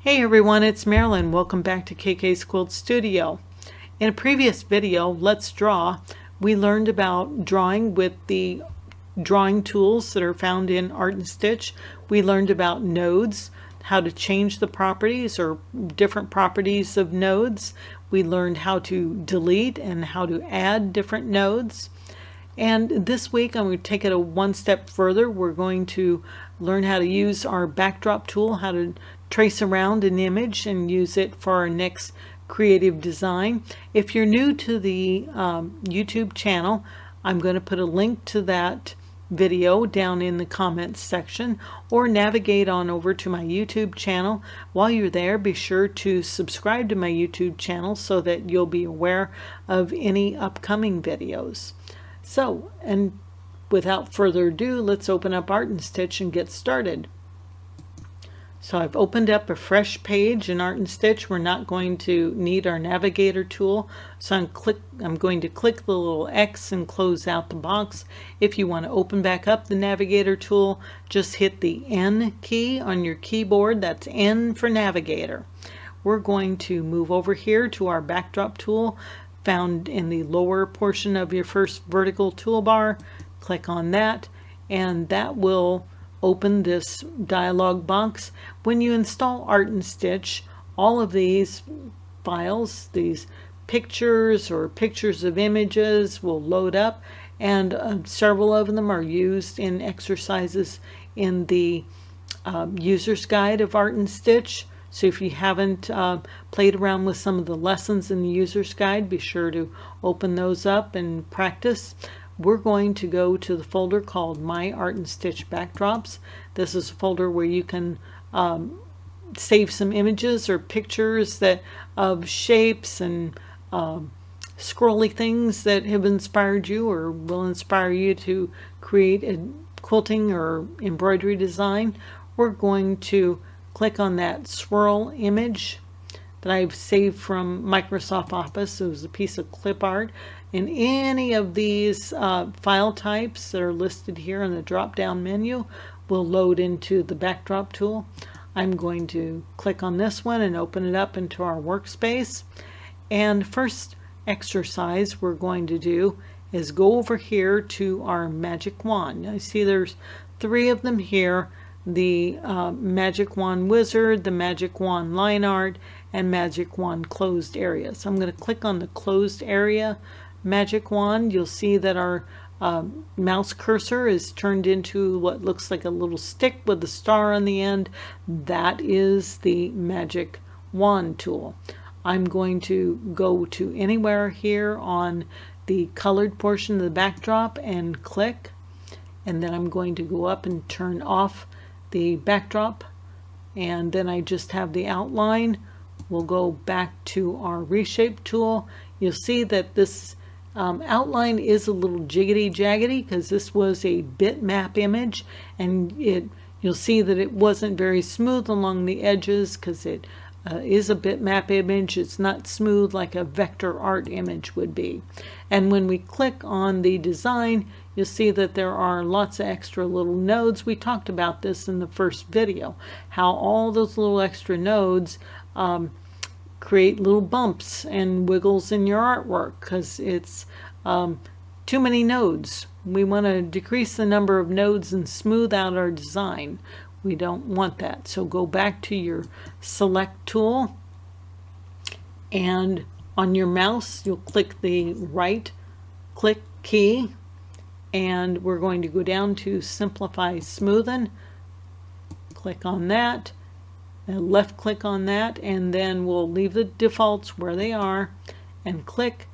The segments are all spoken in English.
Hey everyone, it's Marilyn. Welcome back to KK's Quilt Studio. In a previous video, Let's Draw, we learned about drawing with the drawing tools that are found in Art and Stitch. We learned about nodes, how to change the properties or different properties of nodes. We learned how to delete and how to add different nodes. And this week I'm going to take it one step further. We're going to learn how to use our backdrop tool, how to trace around an image and use it for our next creative design. If you're new to the YouTube channel, I'm going to put a link to that video down in the comments section, or navigate on over to my YouTube channel. While you're there, be sure to subscribe to my YouTube channel so that you'll be aware of any upcoming videos. So, and without further ado, let's open up Art and Stitch and get started. So I've opened up a fresh page in Art and Stitch. We're not going to need our navigator tool, so I'm going to click the little X and close out the box. If you want to open back up the navigator tool, just hit the N key on your keyboard. That's N for navigator. We're going to move over here to our backdrop tool found in the lower portion of your first vertical toolbar. Click on that, and that will open this dialog box. When you install Art and Stitch, all of these files, these pictures or pictures of images, will load up, and several of them are used in exercises in the user's guide of Art and Stitch. So if you haven't played around with some of the lessons in the user's guide, be sure to open those up and practice. We're going to go to the folder called My Art and Stitch Backdrops. This is a folder where you can save some images or pictures of shapes and scrolly things that have inspired you or will inspire you to create a quilting or embroidery design. We're going to click on that swirl image that I've saved from Microsoft Office. It was a piece of clip art. And any of these file types that are listed here in the drop-down menu will load into the backdrop tool. I'm going to click on this one and open it up into our workspace. And first exercise we're going to do is go over here to our magic wand. I see there's 3 of them here: the magic wand wizard, the magic wand line art, and magic wand closed area. So I'm going to click on the closed area magic wand. You'll see that our mouse cursor is turned into what looks like a little stick with a star on the end. That is the magic wand tool. I'm going to go to anywhere here on the colored portion of the backdrop and click, and then I'm going to go up and turn off the backdrop, and then I just have the outline. We'll go back to our reshape tool. You'll see that this outline is a little jiggity jaggedy because this was a bitmap image, and you'll see that it wasn't very smooth along the edges because it is a bitmap image. It's not smooth like a vector art image would be. And when we click on the design, you'll see that there are lots of extra little nodes. We talked about this in the first video, how all those little extra nodes create little bumps and wiggles in your artwork because it's too many nodes. We want to decrease the number of nodes and smooth out our design. We don't want that. So go back to your select tool, and on your mouse you'll click the right click key, and we're going to go down to simplify smoothen. Click on that, and left click on that, and then we'll leave the defaults where they are and click,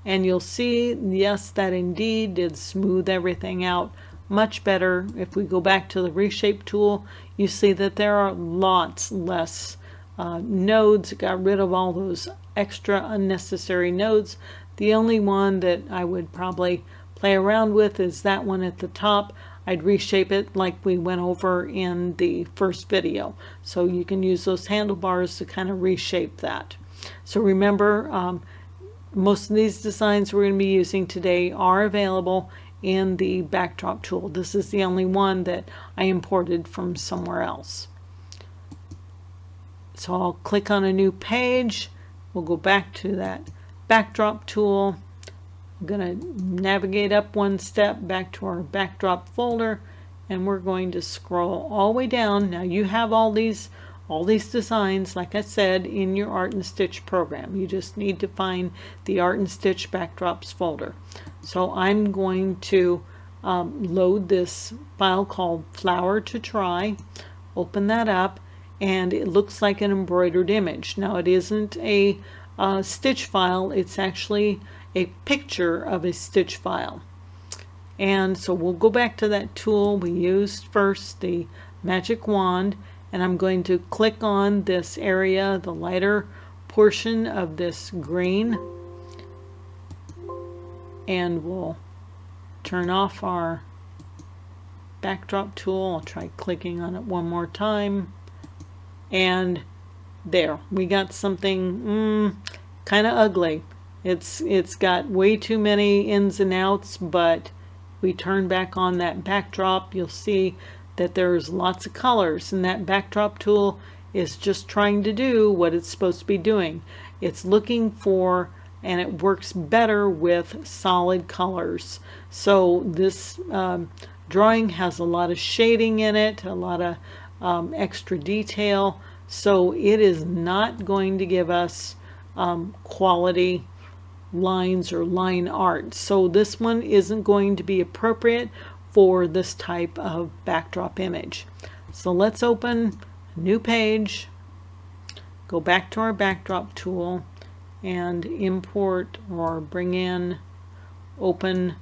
and you'll see, yes, that indeed did smooth everything out much better. If we go back to the reshape tool, you see that there are lots less nodes. It got rid of all those extra unnecessary nodes. The only one that I would probably play around with is that one at the top. I'd reshape it like we went over in the first video. So you can use those handlebars to kind of reshape that. So remember, most of these designs we're going to be using today are available in the backdrop tool. This is the only one that I imported from somewhere else. So I'll click on a new page. We'll go back to that backdrop tool. I'm going to navigate up one step back to our backdrop folder, and we're going to scroll all the way down. Now you have all these designs, like I said, in your Art and Stitch program. You just need to find the Art and Stitch backdrops folder. So I'm going to load this file called Flower to Try. Open that up, and it looks like an embroidered image. Now it isn't a stitch file, it's actually a picture of a stitch file. And so we'll go back to that tool we used first, the magic wand, and I'm going to click on this area, the lighter portion of this green, and we'll turn off our backdrop tool. I'll try clicking on it one more time, and there we got something kind of ugly. It's got way too many ins and outs, but we turn back on that backdrop, you'll see that there's lots of colors, and that backdrop tool is just trying to do what it's supposed to be doing. It's looking for, and it works better with solid colors. So this drawing has a lot of shading in it, a lot of extra detail, so it is not going to give us quality lines or line art. So this one isn't going to be appropriate for this type of backdrop image. So let's open a new page, go back to our backdrop tool, and import or bring in, open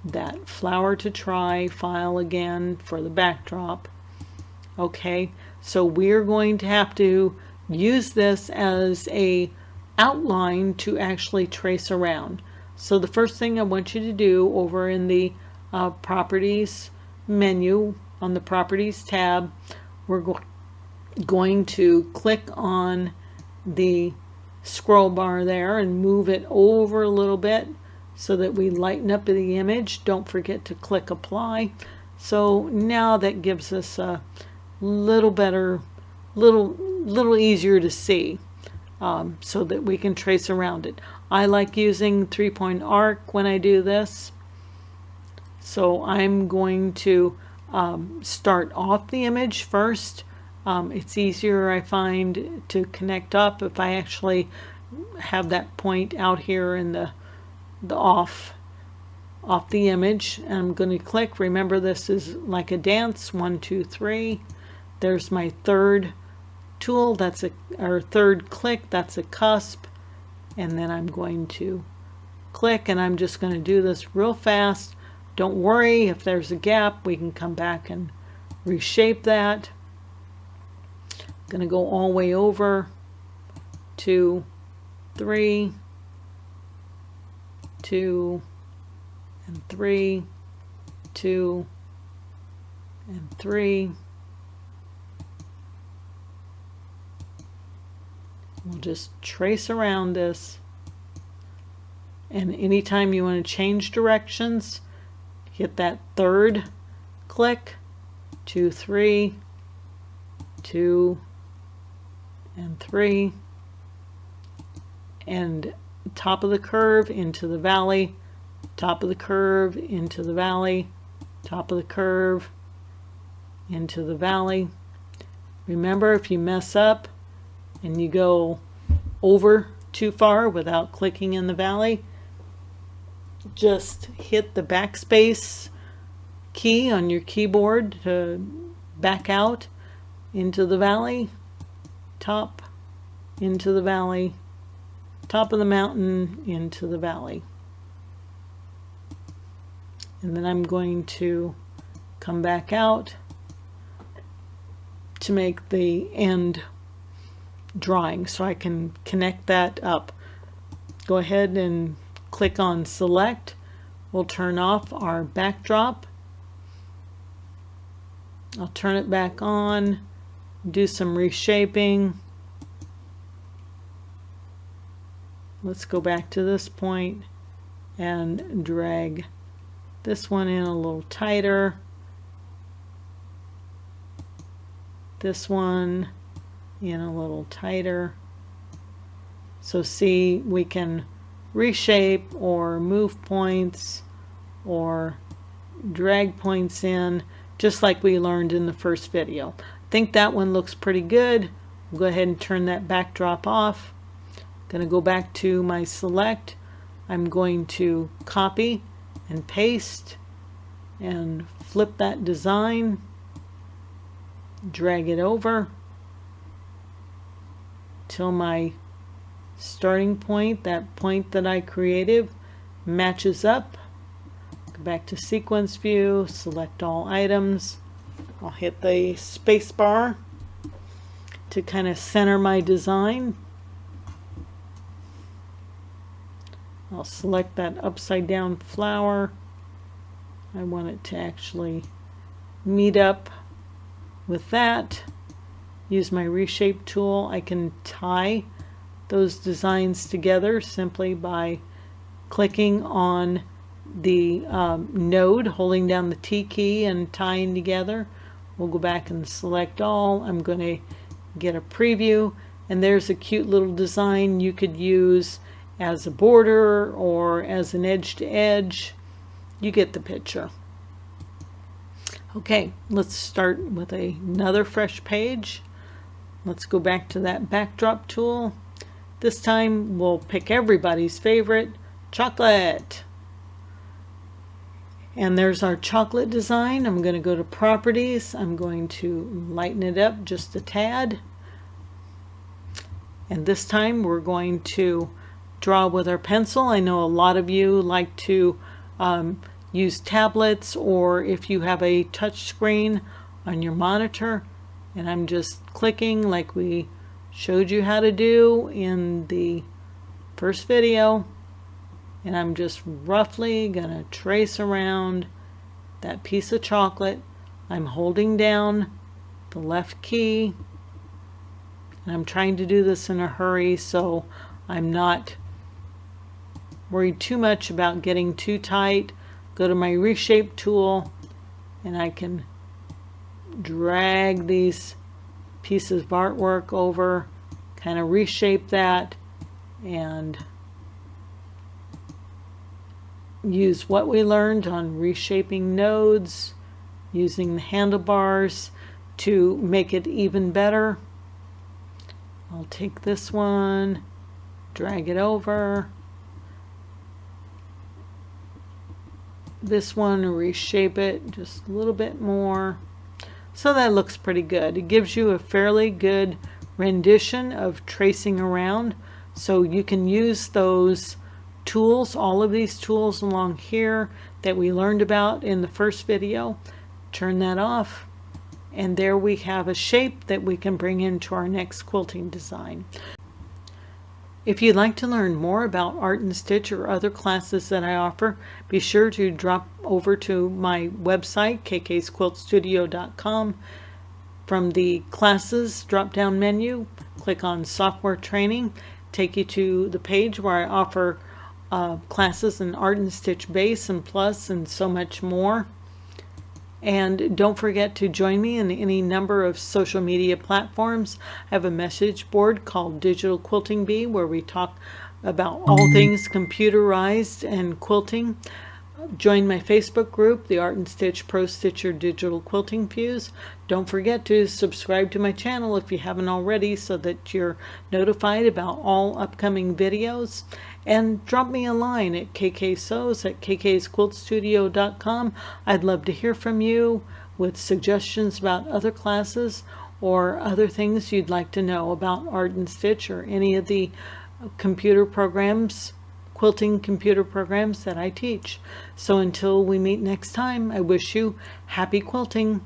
that Flower to Try file again for the backdrop. Okay, so we're going to have to use this as a outline to actually trace around. So the first thing I want you to do over in the Properties menu, on the Properties tab, we're going to click on the scroll bar there and move it over a little bit so that we lighten up the image. Don't forget to click Apply. So now that gives us a little better, little easier to see, so that we can trace around it. I like using 3-point arc when I do this. So I'm going to start off the image first. It's easier, I find, to connect up if I actually have that point out here in the off the image. And I'm going to click. Remember, this is like a dance. 1, 2, 3. There's my third tool. That's our third click. That's a cusp. And then I'm going to click, and I'm just going to do this real fast. Don't worry if there's a gap, we can come back and reshape that. I'm going to go all the way over, 2, 3, 2, and 3, 2, and 3. We'll just trace around this, and anytime you want to change directions, hit that third click, 2, 3, 2, and 3, and top of the curve into the valley, top of the curve into the valley, top of the curve into the valley. Remember, if you mess up and you go over too far without clicking in the valley, just hit the backspace key on your keyboard to back out into the valley, top, into the valley, top of the mountain, into the valley. And then I'm going to come back out to make the end drawing so I can connect that up. Go ahead and click on Select. We'll turn off our backdrop. I'll turn it back on, do some reshaping. Let's go back to this point and drag this one in a little tighter. This one in a little tighter. So see, we can reshape or move points or drag points in, just like we learned in the first video. I think that one looks pretty good. We'll go ahead and turn that backdrop off. Going to go back to my select. I'm going to copy and paste and flip that design, drag it over till my starting point, that point that I created, matches up. Go back to sequence view, select all items. I'll hit the space bar to kind of center my design. I'll select that upside down flower. I want it to actually meet up with that. Use my reshape tool. I can tie those designs together simply by clicking on the node, holding down the T key and tying together. We'll go back and select all. I'm going to get a preview, and there's a cute little design you could use as a border or as an edge to edge. You get the picture. Okay, let's start with another fresh page. Let's go back to that backdrop tool. This time we'll pick everybody's favorite, chocolate. And there's our chocolate design. I'm going to go to properties. I'm going to lighten it up just a tad. And this time we're going to draw with our pencil. I know a lot of you like to use tablets, or if you have a touch screen on your monitor. And I'm just clicking like we showed you how to do in the first video. And I'm just roughly gonna trace around that piece of chocolate. I'm holding down the left key, and I'm trying to do this in a hurry, so I'm not worried too much about getting too tight. Go to my reshape tool, and I can drag these pieces of artwork over, kind of reshape that, and use what we learned on reshaping nodes, using the handlebars to make it even better. I'll take this one, drag it over. This one, reshape it just a little bit more. So that looks pretty good. It gives you a fairly good rendition of tracing around. So you can use those tools, all of these tools along here that we learned about in the first video. Turn that off, and there we have a shape that we can bring into our next quilting design. If you'd like to learn more about Art and Stitch or other classes that I offer, be sure to drop over to my website, kksquiltstudio.com. From the classes drop-down menu, click on software training, take you to the page where I offer classes in Art and Stitch Base and Plus and so much more. And don't forget to join me in any number of social media platforms. I have a message board called Digital Quilting Bee, where we talk about all things computerized and quilting. Join my Facebook group, the Art and Stitch Pro Stitcher Digital Quilting Fuse. Don't forget to subscribe to my channel if you haven't already, so that you're notified about all upcoming videos. And drop me a line at kksews@kksquiltstudio.com. I'd love to hear from you with suggestions about other classes or other things you'd like to know about Art and Stitch or any of the computer programs, quilting computer programs that I teach. So until we meet next time, I wish you happy quilting.